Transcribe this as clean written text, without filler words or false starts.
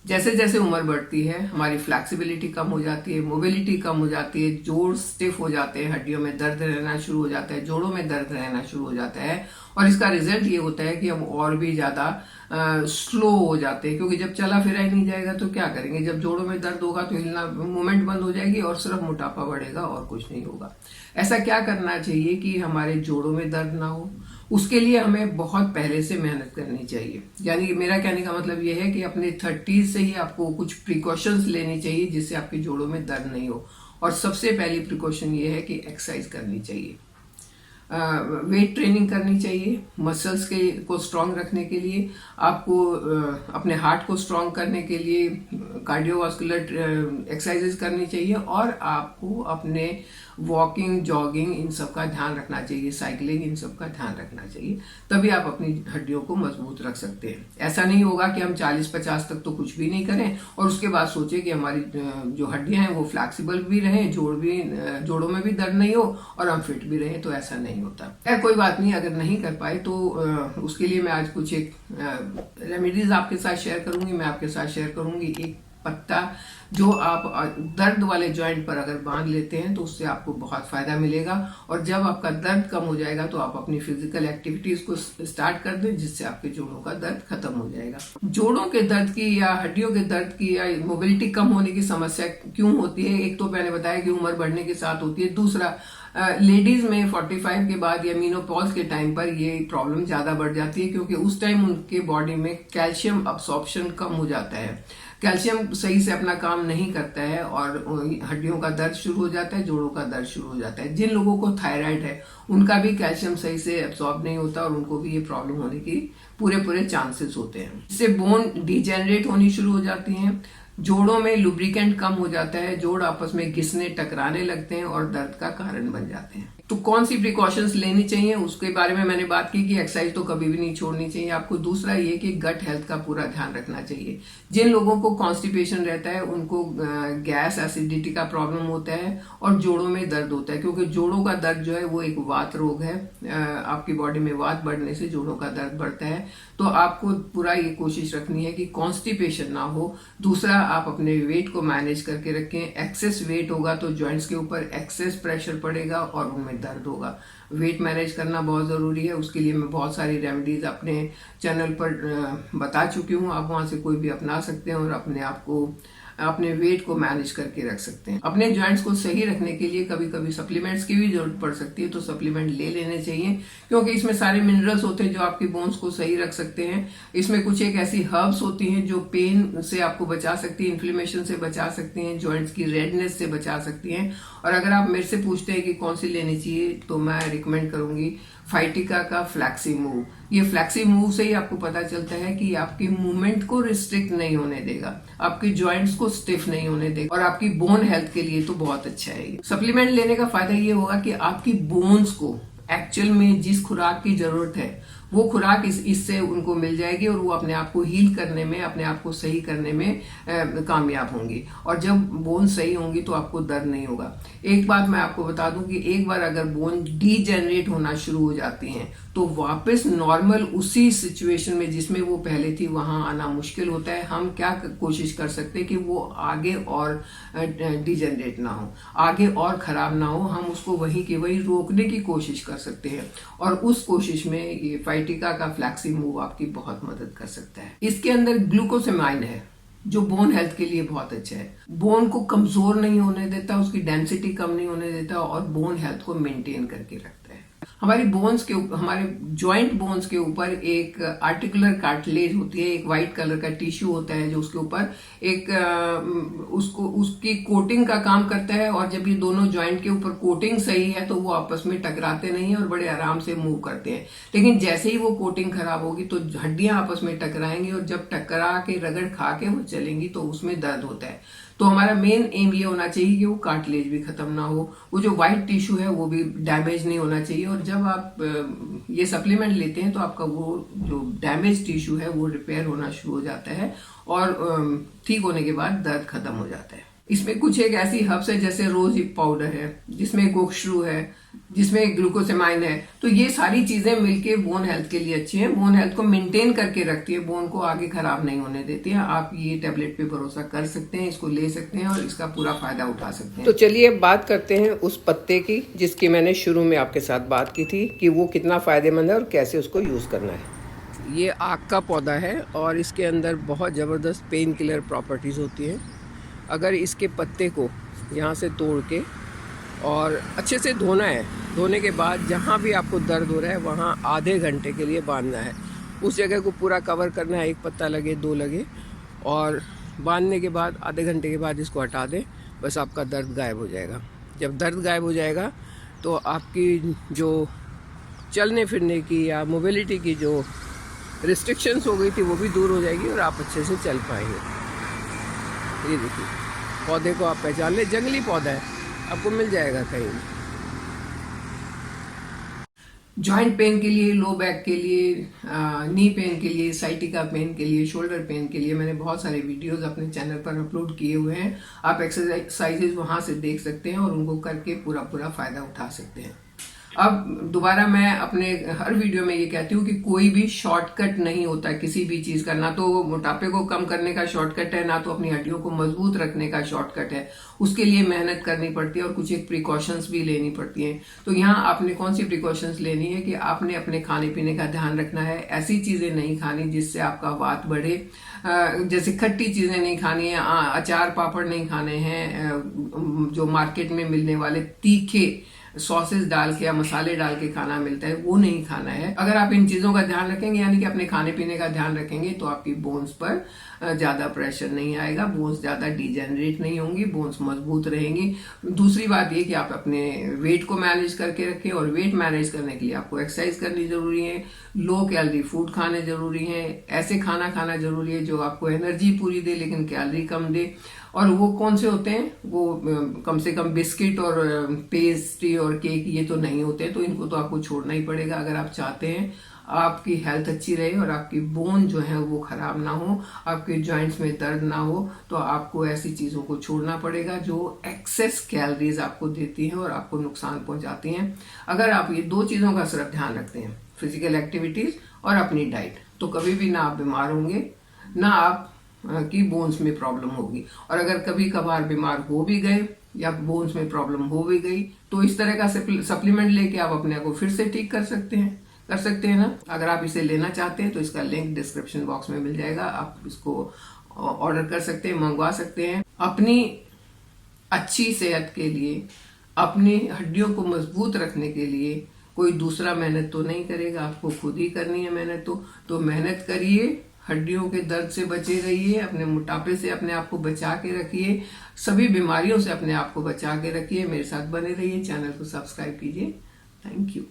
जैसे जैसे उम्र बढ़ती है हमारी फ्लैक्सिबिलिटी कम हो जाती है, मोबिलिटी कम हो जाती है, जोड़ स्टिफ हो जाते हैं, हड्डियों में दर्द रहना शुरू हो जाता है, जोड़ों में दर्द रहना शुरू हो जाता है। और इसका रिजल्ट ये होता है कि हम और भी ज्यादा स्लो हो जाते हैं, क्योंकि जब चला फिरा ही नहीं जाएगा तो क्या करेंगे। जब जोड़ों में दर्द होगा तो हिलना, मूवमेंट बंद हो जाएगी और सिर्फ मोटापा बढ़ेगा और कुछ नहीं होगा। ऐसा क्या करना चाहिए कि हमारे जोड़ों में दर्द ना हो? उसके लिए हमें बहुत पहले से मेहनत करनी चाहिए। यानी कि मेरा कहने का मतलब यह है कि अपने 30s से ही आपको कुछ प्रिकॉशंस लेनी चाहिए जिससे आपके जोड़ों में दर्द नहीं हो। और सबसे पहली प्रिकॉशन ये है कि एक्सरसाइज करनी चाहिए, वेट ट्रेनिंग करनी चाहिए। मसल्स के को स्ट्रांग रखने के लिए आपको अपने हार्ट को स्ट्रांग करने के लिए कार्डियोवास्कुलर एक्सरसाइजेस करनी चाहिए। और आपको अपने वॉकिंग, जॉगिंग, इन सब का ध्यान रखना चाहिए, साइकिलिंग, इन सब का ध्यान रखना चाहिए। तभी आप अपनी हड्डियों को मजबूत रख सकते हैं। ऐसा नहीं होगा कि हम 40-50 तक तो कुछ भी नहीं करें और उसके बाद सोचे कि हमारी जो हड्डियां हैं वो फ्लैक्सिबल भी रहें, जोड़ों में भी दर्द नहीं हो और हम फिट भी रहें। तो ऐसा नहीं होता। खैर कोई बात नहीं, अगर नहीं कर पाए तो उसके लिए मैं आज कुछ एक रेमेडीज आपके साथ शेयर करूंगी। मैं आपके साथ शेयर करूंगी एक पत्ता जो आप दर्द वाले जॉइंट पर अगर बांध लेते हैं तो उससे आपको बहुत फायदा मिलेगा। और जब आपका दर्द कम हो जाएगा तो आप अपनी फिजिकल एक्टिविटीज को स्टार्ट कर दें, जिससे आपके जोड़ों का दर्द खत्म हो जाएगा। जोड़ों के दर्द की या हड्डियों के दर्द की या मोबिलिटी कम होने की समस्या क्यों होती है? एक तो मैंने बताया कि उम्र बढ़ने के साथ होती है। दूसरा, लेडीज में 45 के बाद या मीनोपॉज के टाइम पर ये प्रॉब्लम ज्यादा बढ़ जाती है, क्योंकि उस टाइम उनके बॉडी में कैल्शियम अब्सॉर्प्शन कम हो जाता है। कैल्शियम सही से अपना काम नहीं करता है और हड्डियों का दर्द शुरू हो जाता है, जोड़ों का दर्द शुरू हो जाता है। जिन लोगों को थायराइड है उनका भी कैल्शियम सही से एब्सॉर्ब नहीं होता और उनको भी ये प्रॉब्लम होने की पूरे चांसेस होते हैं। इससे बोन डिजेनरेट होनी शुरू हो जाती हैं, जोड़ों में लुब्रिकेंट कम हो जाता है, जोड़ आपस में घिसने टकराने लगते हैं और दर्द का कारण बन जाते हैं। तो कौन सी प्रिकॉशंस लेनी चाहिए उसके बारे में मैंने बात की कि एक्सरसाइज तो कभी भी नहीं छोड़नी चाहिए आपको। दूसरा ये कि गट हेल्थ का पूरा ध्यान रखना चाहिए। जिन लोगों को कॉन्स्टिपेशन रहता है उनको गैस एसिडिटी का प्रॉब्लम होता है और जोड़ों में दर्द होता है, क्योंकि जोड़ों का दर्द जो है वो एक वात रोग है। आपकी बॉडी में वात बढ़ने से जोड़ों का दर्द बढ़ता है। तो आपको पूरा ये कोशिश रखनी है कि कॉन्स्टिपेशन ना हो। दूसरा, आप अपने वेट को मैनेज करके रखें। एक्सेस वेट होगा तो जॉइंट्स के ऊपर एक्सेस प्रेशर पड़ेगा और उनमें दर्द होगा। वेट मैनेज करना बहुत जरूरी है। उसके लिए मैं बहुत सारी रेमेडीज अपने चैनल पर बता चुकी हूँ। आप वहां से कोई भी अपना सकते हैं और अपने आप को, अपने वेट को मैनेज करके रख सकते हैं। अपने जॉइंट्स को सही रखने के लिए कभी कभी सप्लीमेंट्स की भी जरूरत पड़ सकती है, तो सप्लीमेंट ले लेने चाहिए, क्योंकि इसमें सारे मिनरल्स होते हैं जो आपकी बोन्स को सही रख सकते हैं। इसमें कुछ एक ऐसी हर्ब्स होती हैं जो पेन से आपको बचा सकती है, इन्फ्लेमेशन से बचा सकती हैं, जॉइंट्स की रेडनेस से बचा सकती हैं। और अगर आप मेरे से पूछते हैं कि कौन सी लेनी चाहिए, तो मैं रिकमेंड करूंगी फाइटिका का फ्लैक्सी मूव। ये फ्लैक्सी मूव से ही आपको पता चलता है कि आपकी मूवमेंट को रिस्ट्रिक्ट नहीं होने देगा, आपकी जॉइंट्स को स्टिफ नहीं होने देगा और आपकी बोन हेल्थ के लिए तो बहुत अच्छा है। सप्लीमेंट लेने का फायदा ये होगा कि आपकी बोन्स को एक्चुअल में जिस खुराक की जरूरत है वो खुराक इससे उनको मिल जाएगी और वो अपने आप को हील करने में, अपने आप को सही करने में कामयाब होंगी। और जब बोन सही होंगी तो आपको दर्द नहीं होगा। एक बात मैं आपको बता दूं कि एक बार अगर बोन डीजेनरेट होना शुरू हो जाती हैं तो वापस नॉर्मल उसी सिचुएशन में जिसमें वो पहले थी वहां आना मुश्किल होता है। हम क्या कोशिश कर सकते हैं कि वो आगे और डिजेनरेट ना हो, आगे और खराब ना हो। हम उसको वहीं के वहीं रोकने की कोशिश कर सकते हैं और उस कोशिश में ये फाइटिका का फ्लैक्सी मूव आपकी बहुत मदद कर सकता है। इसके अंदर ग्लूकोसेमाइन है जो बोन हेल्थ के लिए बहुत अच्छा है। बोन को कमजोर नहीं होने देता, उसकी डेंसिटी कम नहीं होने देता और बोन हेल्थ को मेंटेन करके रखता है। हमारी बोन्स के ऊपर, हमारे जॉइंट बोन्स के ऊपर एक आर्टिकुलर कार्टिलेज होती है, एक व्हाइट कलर का टिश्यू होता है जो उसके ऊपर एक उसकी कोटिंग का काम करता है। और जब ये दोनों जॉइंट के ऊपर कोटिंग सही है तो वो आपस में टकराते नहीं है और बड़े आराम से मूव करते हैं। लेकिन जैसे ही वो कोटिंग खराब होगी तो हड्डियां आपस में टकराएंगी और जब टकरा के रगड़ खा के वो चलेंगी तो उसमें दर्द होता है। तो हमारा मेन एम ये होना चाहिए कि वो कार्टिलेज भी खत्म ना हो, वो जो व्हाइट टिश्यू है वो भी डैमेज नहीं होना चाहिए। और जब आप ये सप्लीमेंट लेते हैं तो आपका वो जो डैमेज टिश्यू है वो रिपेयर होना शुरू हो जाता है और ठीक होने के बाद दर्द खत्म हो जाता है। इसमें कुछ एक ऐसी हर्ब्स है जैसे रोज हिप पाउडर है, जिसमें गोक्षरू है, जिसमें ग्लूकोसेमाइन है। तो ये सारी चीजें मिलके बोन हेल्थ के लिए अच्छी है, बोन हेल्थ को मेंटेन करके रखती है, बोन को आगे खराब नहीं होने देती है। आप ये टेबलेट पे भरोसा कर सकते हैं, इसको ले सकते हैं और इसका पूरा फायदा उठा सकते हैं। तो चलिए बात करते हैं उस पत्ते की जिसकी मैंने शुरू में आपके साथ बात की थी कि वो कितना फायदेमंद है और कैसे उसको यूज करना है। ये आक का पौधा है और इसके अंदर बहुत ज़बरदस्त पेन किलर प्रॉपर्टीज़ होती हैं। अगर इसके पत्ते को यहाँ से तोड़ के और अच्छे से धोना है, धोने के बाद जहाँ भी आपको दर्द हो रहा है वहाँ आधे घंटे के लिए बांधना है। उस जगह को पूरा कवर करना है, 1 पत्ता लगे 2 लगे, और बांधने के बाद आधे घंटे के बाद इसको हटा दें, बस आपका दर्द गायब हो जाएगा। जब दर्द गायब हो जाएगा तो आपकी जो चलने फिरने की या मोबिलिटी की जो रिस्ट्रिक्शंस हो गई थी वो भी दूर हो जाएगी और आप अच्छे से चल पाएंगे। ये देखिए, पौधे को आप पहचान ले, जंगली पौधा है, आपको मिल जाएगा कहीं। जॉइंट पेन के लिए, लो बैक के लिए, नी पेन के लिए, साइटिका पेन के लिए, शोल्डर पेन के लिए मैंने बहुत सारे वीडियोस अपने चैनल पर अपलोड किए हुए हैं। आप एक्सरसाइजेज वहां से देख सकते हैं और उनको करके पूरा फायदा उठा सकते हैं। अब दोबारा मैं अपने हर वीडियो में ये कहती हूँ कि कोई भी शॉर्टकट नहीं होता किसी भी चीज का। ना तो मोटापे को कम करने का शॉर्टकट है, ना तो अपनी हड्डियों को मजबूत रखने का शॉर्टकट है। उसके लिए मेहनत करनी पड़ती है और कुछ एक प्रिकॉशंस भी लेनी पड़ती हैं। तो यहाँ आपने कौन सी प्रिकॉशंस लेनी है कि आपने अपने खाने पीने का ध्यान रखना है। ऐसी चीजें नहीं खानी जिससे आपका वात बढ़े, जैसे खट्टी चीजें नहीं खानी है, अचार पापड़ नहीं खाने हैं, जो मार्केट में मिलने वाले तीखे सॉसेस डाल के या मसाले डाल के खाना मिलता है वो नहीं खाना है। अगर आप इन चीजों का ध्यान रखेंगे, यानी कि अपने खाने पीने का ध्यान रखेंगे, तो आपकी बोन्स पर ज्यादा प्रेशर नहीं आएगा, बोन्स ज्यादा डिजेनरेट नहीं होंगी, बोन्स मजबूत रहेंगी। दूसरी बात ये कि आप अपने वेट को मैनेज करके रखें, और वेट मैनेज करने के लिए आपको एक्सरसाइज करनी जरूरी है, लो कैलोरी फूड खाने जरूरी है, ऐसे खाना खाना जरूरी है जो आपको एनर्जी पूरी दे लेकिन कैलोरी कम दे। और वो कौन से होते हैं, वो कम से कम बिस्किट और पेस्ट्री और केक ये तो नहीं होते, तो इनको तो आपको छोड़ना ही पड़ेगा अगर आप चाहते हैं आपकी हेल्थ अच्छी रहे और आपकी बोन जो है वो खराब ना हो, आपके जॉइंट्स में दर्द ना हो। तो आपको ऐसी चीजों को छोड़ना पड़ेगा जो एक्सेस कैलोरीज आपको देती हैं और आपको नुकसान पहुंचाती हैं। अगर आप ये 2 चीजों का सिर्फ ध्यान रखते हैं, फिजिकल एक्टिविटीज और अपनी डाइट, तो कभी भी ना आप बीमार होंगे, ना आप की बोन्स में प्रॉब्लम होगी। और अगर कभी कभार बीमार हो भी गए या बोन्स में प्रॉब्लम हो भी गई, तो इस तरह का सप्लीमेंट लेके आप अपने आप को फिर से ठीक कर सकते हैं ना। अगर आप इसे लेना चाहते हैं तो इसका लिंक डिस्क्रिप्शन बॉक्स में मिल जाएगा, आप इसको ऑर्डर कर सकते हैं, मंगवा सकते हैं। अपनी अच्छी सेहत के लिए, अपनी हड्डियों को मजबूत रखने के लिए कोई दूसरा मेहनत तो नहीं करेगा, आपको खुद ही करनी है मेहनत। तो मेहनत करिए, हड्डियों के दर्द से बचे रहिए, अपने मोटापे से अपने आप को बचा के रखिए, सभी बीमारियों से अपने आप को बचा के रखिए। मेरे साथ बने रहिए, चैनल को सब्सक्राइब कीजिए। Thank you.